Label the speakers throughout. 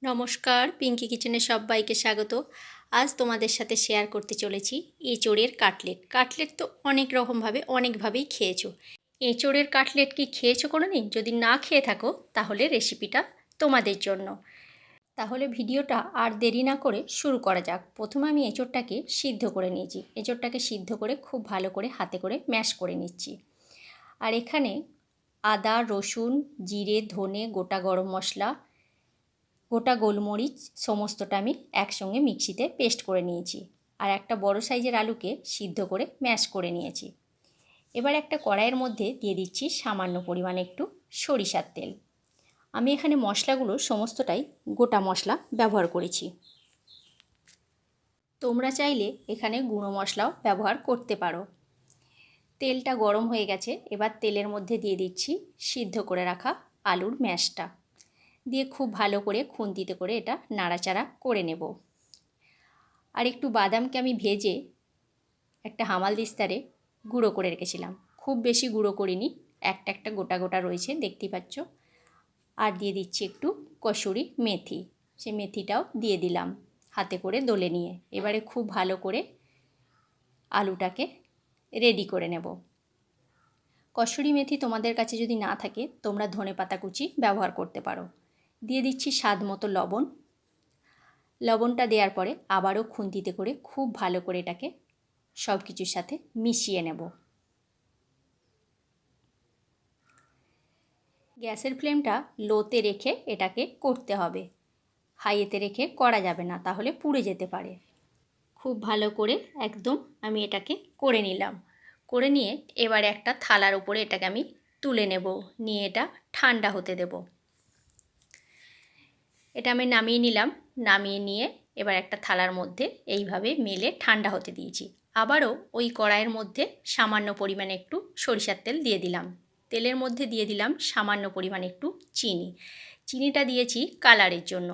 Speaker 1: নমস্কার, পিঙ্কি কিচেনে সবাইকে স্বাগত। আজ তোমাদের সাথে শেয়ার করতে চলেছি এঁচোড়ের কাটলেট। কাটলেট তো অনেক রকমভাবে অনেকভাবেই খেয়েছো। এঁচোড়ের কাটলেট কি খেয়েছো কোনোদিন? যদি না খেয়ে থাকো তাহলে রেসিপিটা তোমাদের জন্য। তাহলে ভিডিওটা আর দেরি না করে শুরু করা যাক। প্রথমে আমি এঁচোড়টাকে সিদ্ধ করে নিয়েছি। এঁচোড়টাকে সিদ্ধ করে খুব ভালো করে হাতে করে ম্যাশ করে নিচ্ছি। আর এখানে আদা, রসুন, জিরে, ধনে, গোটা গরম মশলা, গোটা গোলমরিচ সমস্তটা আমি একসঙ্গে মিক্সিতে পেস্ট করে নিয়েছি। আর একটা বড় সাইজের আলুকে সিদ্ধ করে ম্যাশ করে নিয়েছি। এবার একটা কড়াইয়ের মধ্যে দিয়ে দিচ্ছি সামান্য পরিমাণে একটু সরিষার তেল। আমি এখানে মশলাগুলো সমস্তটাই গোটা মশলা ব্যবহার করেছি। তোমরা চাইলে এখানে গুঁড়ো মশলাও ব্যবহার করতে পারো। তেলটা গরম হয়ে গেছে। এবার তেলের মধ্যে দিয়ে দিচ্ছি সিদ্ধ করে রাখা আলুর ম্যাশটা। দিয়ে খুব ভালো করে খুন্তিতে করে এটা নাড়াচাড়া করে নেব। আর একটু বাদামকে আমি ভেজে একটা হামালদিস্তারে গুঁড়ো করে রেখেছিলাম। খুব বেশি গুঁড়ো করিনি, একটা একটা গোটা গোটা রয়েছে দেখতেই পাচ্ছ। আর দিয়ে দিচ্ছি একটু কসুরি মেথি, সে মেথিটাও দিয়ে দিলাম হাতে করে দলে নিয়ে। এবারে খুব ভালো করে আলুটাকে রেডি করে নেব। কসুরি মেথি তোমাদের কাছে যদি না থাকে তোমরা ধনেপাতা কুচি ব্যবহার করতে পারো। দিয়ে দিচ্ছি স্বাদ মতো লবণ। লবণটা দেওয়ার পরে আবারও খুন্তিতে করে খুব ভালো করে এটাকে সব কিছুর সাথে মিশিয়ে নেব। গ্যাসের ফ্লেমটা লোতে রেখে এটাকে করতে হবে। হাইতে রেখে করা যাবে না, তাহলে পুড়ে যেতে পারে। খুব ভালো করে একদম আমি এটাকে করে নিলাম। করে নিয়ে এবারে একটা থালার উপরে এটাকে আমি তুলে নেব। নিয়ে এটা ঠান্ডা হতে দেব। এটা আমি নামিয়ে নিলাম। নামিয়ে নিয়ে এবার একটা থালার মধ্যে এইভাবে মেলে ঠান্ডা হতে দিয়েছি। আবারও ওই কড়াইয়ের মধ্যে সামান্য পরিমাণে একটু সরিষার তেল দিয়ে দিলাম। তেলের মধ্যে দিয়ে দিলাম সামান্য পরিমাণে একটু চিনি। চিনিটা দিয়েছি কালারের জন্য।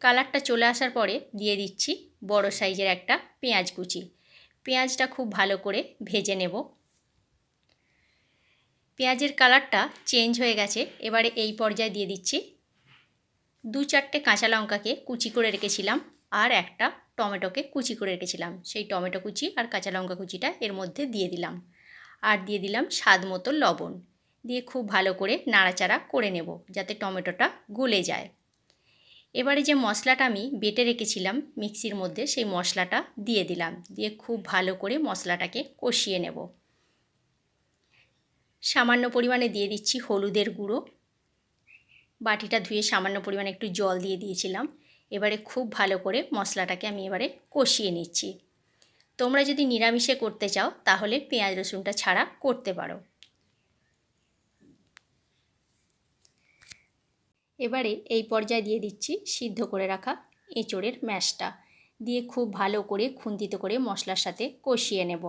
Speaker 1: কালারটা চলে আসার পরে দিয়ে দিচ্ছি বড় সাইজের একটা পেঁয়াজ কুচি। পেঁয়াজটা খুব ভালো করে ভেজে নেব। পেঁয়াজের কালারটা চেঞ্জ হয়ে গেছে। এবারে এই পর্যায়ে দিয়ে দিচ্ছি 2-4টে কাঁচা লঙ্কাকে কুচি করে রেখেছিলাম, আর একটা টমেটোকে কুচি করে রেখেছিলাম। সেই টমেটো কুচি আর কাঁচা লঙ্কা কুচিটা এর মধ্যে দিয়ে দিলাম। আর দিয়ে দিলাম স্বাদ মতো লবণ। দিয়ে খুব ভালো করে নাড়াচাড়া করে নেব যাতে টমেটোটা গলে যায়। এবারে যে মশলাটা আমি বেটে রেখেছিলাম মিক্সির মধ্যে, সেই মশলাটা দিয়ে দিলাম। দিয়ে খুব ভালো করে মশলাটাকে কষিয়ে নেব। সামান্য পরিমাণে দিয়ে দিচ্ছি হলুদের গুঁড়ো। বাটিটা ধুয়ে সামান্য পরিমাণে একটু জল দিয়ে দিয়েছিলাম। এবারে খুব ভালো করে মশলাটাকে আমি এবারে কষিয়ে নিচ্ছি। তোমরা যদি নিরামিষে করতে চাও তাহলে পেঁয়াজ রসুনটা ছাড়া করতে পারো। এবারে এই পর্যায়ে দিয়ে দিচ্ছি সিদ্ধ করে রাখা এঁচোড়ের ম্যাশটা। দিয়ে খুব ভালো করে খুন্তিতে করে মশলার সাথে কষিয়ে নেব।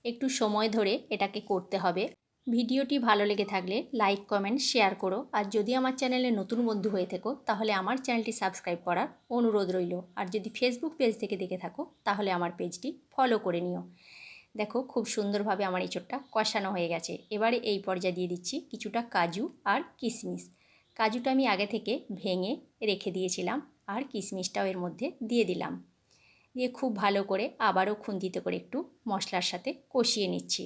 Speaker 1: একটু সময় ধরে এটাকে করতে হবে। ভিডিওটি ভালো লেগে থাকলে লাইক, কমেন্ট, শেয়ার করো। আর যদি আমার চ্যানেলে নতুন বন্ধু হয়ে থাকো তাহলে আমার চ্যানেলটি সাবস্ক্রাইব করার অনুরোধ রইল। আর যদি ফেসবুক পেজ থেকে দেখে থাকো তাহলে আমার পেজটি ফলো করে নিও। দেখো খুব সুন্দরভাবে আমার এঁচোড়টা কষানো হয়ে গেছে। এবারে এই পর্যায়ে দিয়ে দিচ্ছি কিছুটা কাজু আর কিশমিশ। কাজুটা আমি আগে থেকে ভেঙে রেখে দিয়েছিলাম, আর কিশমিশটাও এর মধ্যে দিয়ে দিলাম। দিয়ে খুব ভালো করে আবারও খুন্তিতে করে একটু মশলার সাথে কষিয়ে নিচ্ছি।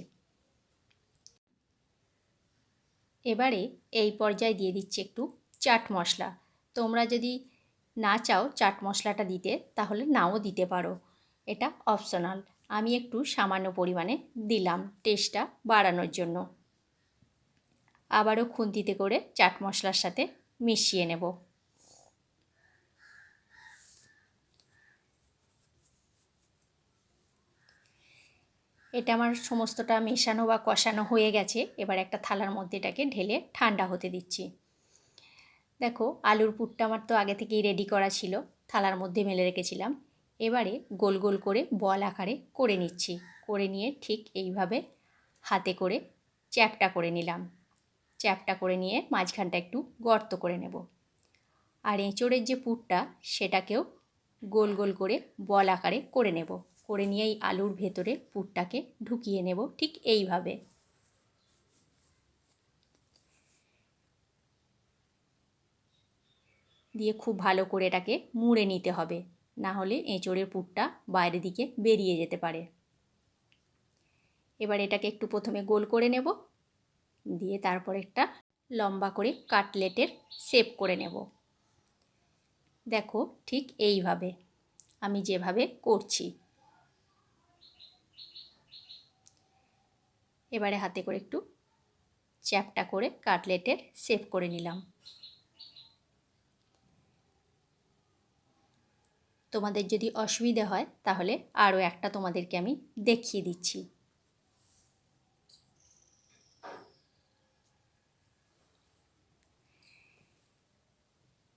Speaker 1: এবারে এই পর্যায়ে দিয়ে দিচ্ছি একটু চাট মশলা। তোমরা যদি না চাও চাট মশলাটা দিতে তাহলে নাও দিতে পারো, এটা অপশনাল। আমি একটু সামান্য পরিমাণে দিলাম টেস্টটা বাড়ানোর জন্য। আবারও খুন্তিতে করে চাট মশলার সাথে মিশিয়ে নেব। এটা আমার সমস্তটা মেশানো বা কষানো হয়ে গেছে। এবার একটা থালার মধ্যে এটাকে ঢেলে ঠান্ডা হতে দিচ্ছি। দেখো আলুর পুরটা আমার তো আগে থেকেই রেডি করা ছিল, থালার মধ্যে মেলে রেখেছিলাম। এবারে গোল গোল করে বল আকারে করে নিচ্ছি। করে নিয়ে ঠিক এইভাবে হাতে করে চ্যাপটা করে নিলাম। চ্যাপটা করে নিয়ে মাঝখানটা একটু গর্ত করে নেব। আর এঁচোড়ের যে পুরটা সেটাকেও গোল গোল করে বল আকারে করে নেব। করে নিয়ে এই আলুর ভেতরে পুরটাকে ঢুকিয়ে নেব ঠিক এইভাবে। দিয়ে খুব ভালো করে এটাকে মুড়ে নিতে হবে, না হলে এঁচোড়ের পুরটা বাইরের দিকে বেরিয়ে যেতে পারে। এবার এটাকে একটু প্রথমে গোল করে নেব, দিয়ে তারপর একটা লম্বা করে কাটলেটের শেপ করে নেব। দেখো ঠিক এইভাবে আমি যেভাবে করছি। এবারে হাতে করে একটু চ্যাপটা করে কাটলেটের শেপ করে নিলাম। তোমাদের যদি অসুবিধা হয় তাহলে আরও একটা তোমাদেরকে আমি দেখিয়ে দিচ্ছি।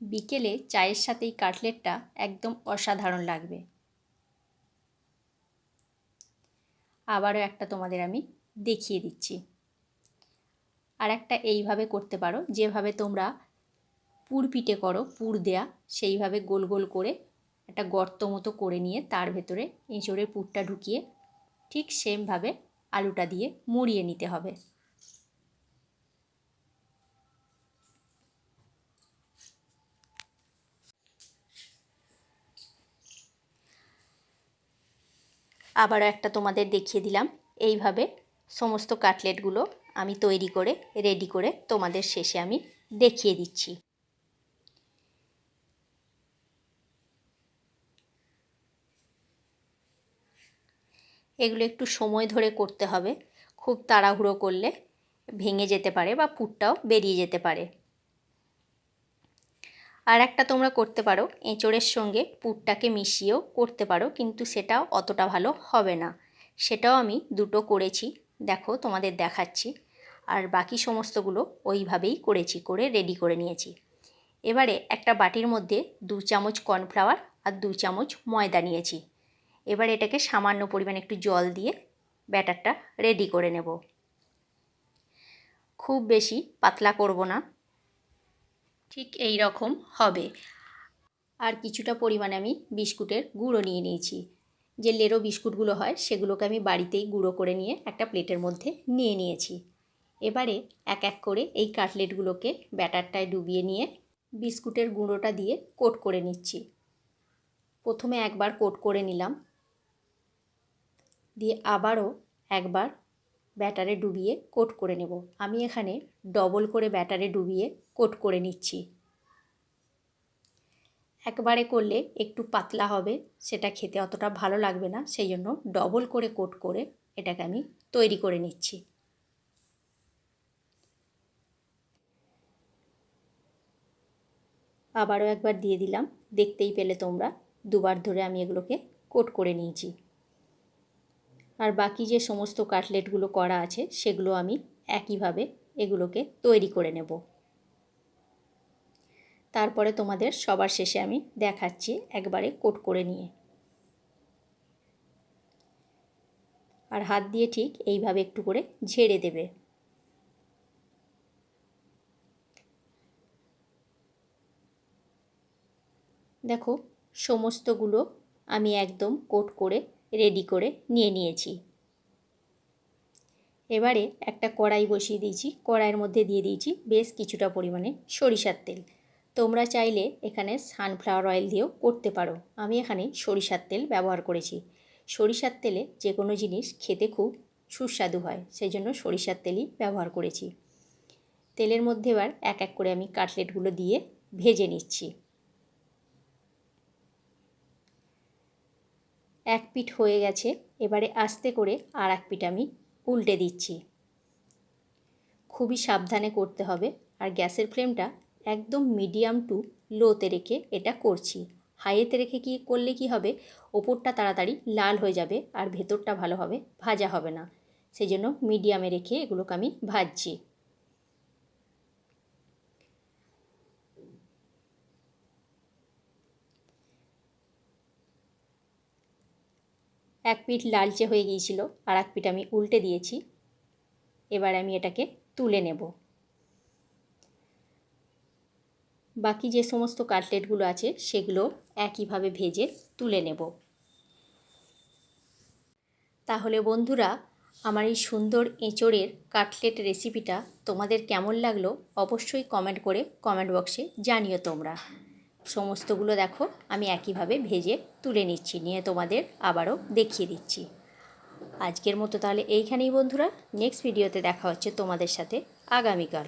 Speaker 1: বিকেলে চায়ের সাথে এই কাটলেটটা একদম অসাধারণ লাগবে। আবারও একটা তোমাদের আমি দেখিয়ে দিচ্ছি। আর একটা এইভাবে করতে পারো, যেভাবে তোমরা পুর পিঠে করো, পুর দেয়া, সেইভাবে গোল গোল করে একটা গর্ত মতো করে নিয়ে তার ভেতরে এঁচোড়ের পুরটা ঢুকিয়ে ঠিক সেমভাবে আলুটা দিয়ে মুড়িয়ে নিতে হবে। আবারও একটা তোমাদের দেখিয়ে দিলাম। এইভাবে সমস্ত কাটলেটগুলো আমি তৈরি করে রেডি করে তোমাদের শেষে আমি দেখিয়ে দিচ্ছি। এগুলো একটু সময় ধরে করতে হবে, খুব তাড়াহুড়ো করলে ভেঙে যেতে পারে বা পুরটাও বেরিয়ে যেতে পারে। আর একটা তোমরা করতে পারো, এঁচোড়ের সঙ্গে পুরটাকে মিশিয়েও করতে পারো, কিন্তু সেটাও অতটা ভালো হবে না। সেটাও আমি দুটো করেছি, দেখো তোমাদের দেখাচ্ছি। আর বাকি সমস্তগুলো ওইভাবেই করেছি, করে রেডি করে নিয়েছি। এবারে একটা বাটির মধ্যে 2 চামচ কর্নফ্লাওয়ার আর 2 চামচ ময়দা নিয়েছি। এবার এটাকে সামান্য পরিমাণে একটু জল দিয়ে ব্যাটারটা রেডি করে নেব। খুব বেশি পাতলা করব না, ঠিক এই রকম হবে। আর কিছুটা পরিমাণে আমি বিস্কুটের গুঁড়ো নিয়ে নিয়েছি। যে লেরো বিস্কুটগুলো হয় সেগুলোকে আমি বাড়িতেই গুঁড়ো করে নিয়ে একটা প্লেটের মধ্যে নিয়ে নিয়েছি। এবারে এক এক করে এই কাটলেটগুলোকে ব্যাটারটায় ডুবিয়ে নিয়ে বিস্কুটের গুঁড়োটা দিয়ে কোট করে নিচ্ছি। প্রথমে একবার কোট করে নিলাম, দিয়ে আবারও একবার ব্যাটারে ডুবিয়ে কোট করে নেব। আমি এখানে ডবল করে ব্যাটারে ডুবিয়ে কোট করে নিচ্ছি। একবারে করলে একটু পাতলা হবে, সেটা খেতে অতটা ভালো লাগবে না, সেই জন্য ডবল করে কোট করে এটাকে আমি তৈরি করে নিচ্ছি। আবারও একবার দিয়ে দিলাম, দেখতেই পেলে তোমরা দুবার ধরে আমি এগুলোকে কোট করে নিয়েছি। আর বাকি যে সমস্ত কাটলেটগুলো করা আছে সেগুলো আমি একইভাবে এগুলোকে তৈরি করে নেব। তারপরে তোমাদের সবার শেষে আমি দেখাচ্ছি একবারে কোট করে নিয়ে। আর হাত দিয়ে ঠিক এইভাবে একটু করে ঝেড়ে দেবে। দেখো সমস্তগুলো আমি একদম কোট করে রেডি করে নিয়ে নিয়েছি। এবারে একটা কড়াই বসিয়ে দিয়েছি, কড়াইয়ের মধ্যে দিয়ে দিয়েছি বেশ কিছুটা পরিমাণে সরিষার তেল। তোমরা চাইলে এখানে সানফ্লাওয়ার অয়েল দিয়েও করতে পারো, আমি এখানে সরিষার তেল ব্যবহার করেছি। সরিষার তেলে যে কোনো জিনিস খেতে খুব সুস্বাদু হয়, সেই জন্য সরিষার তেলই ব্যবহার করেছি। তেলের মধ্যে এবার এক এক করে আমি কাটলেটগুলো দিয়ে ভেজে নিচ্ছি। এক পিঠ হয়ে গেছে, এবারে আস্তে করে আর এক পিঠ আমি উল্টে দিচ্ছি। খুবই সাবধানে করতে হবে, আর গ্যাসের ফ্লেমটা একদম মিডিয়াম টু লোতে রেখে এটা করছি। হাইয়েতে রেখে কি করলে কি হবে, ওপরটা তাড়াতাড়ি লাল হয়ে যাবে আর ভেতরটা ভালোভাবে ভাজা হবে না, সেই জন্য মিডিয়ামে রেখে এগুলোকে আমি ভাজছি। এক পিঠ লালচে হয়ে গিয়েছিল, আর এক পিঠ আমি উল্টে দিয়েছি। এবার আমি এটাকে তুলে নেব। বাকি যে সমস্ত কাটলেটগুলো আছে সেগুলো একইভাবে ভেজে তুলে নেব। তাহলে বন্ধুরা, আমার এই সুন্দর এঁচোড়ের কাটলেট রেসিপিটা তোমাদের কেমন লাগলো অবশ্যই কমেন্ট করে কমেন্ট বক্সে জানিও তোমরা। সমস্তগুলো দেখো আমি একইভাবে ভেজে তুলে নিচ্ছি, নিয়ে তোমাদের আবারও দেখিয়ে দিচ্ছি। আজকের মতো তাহলে এইখানেই বন্ধুরা, নেক্সট ভিডিওতে দেখা হচ্ছে তোমাদের সাথে আগামীকাল।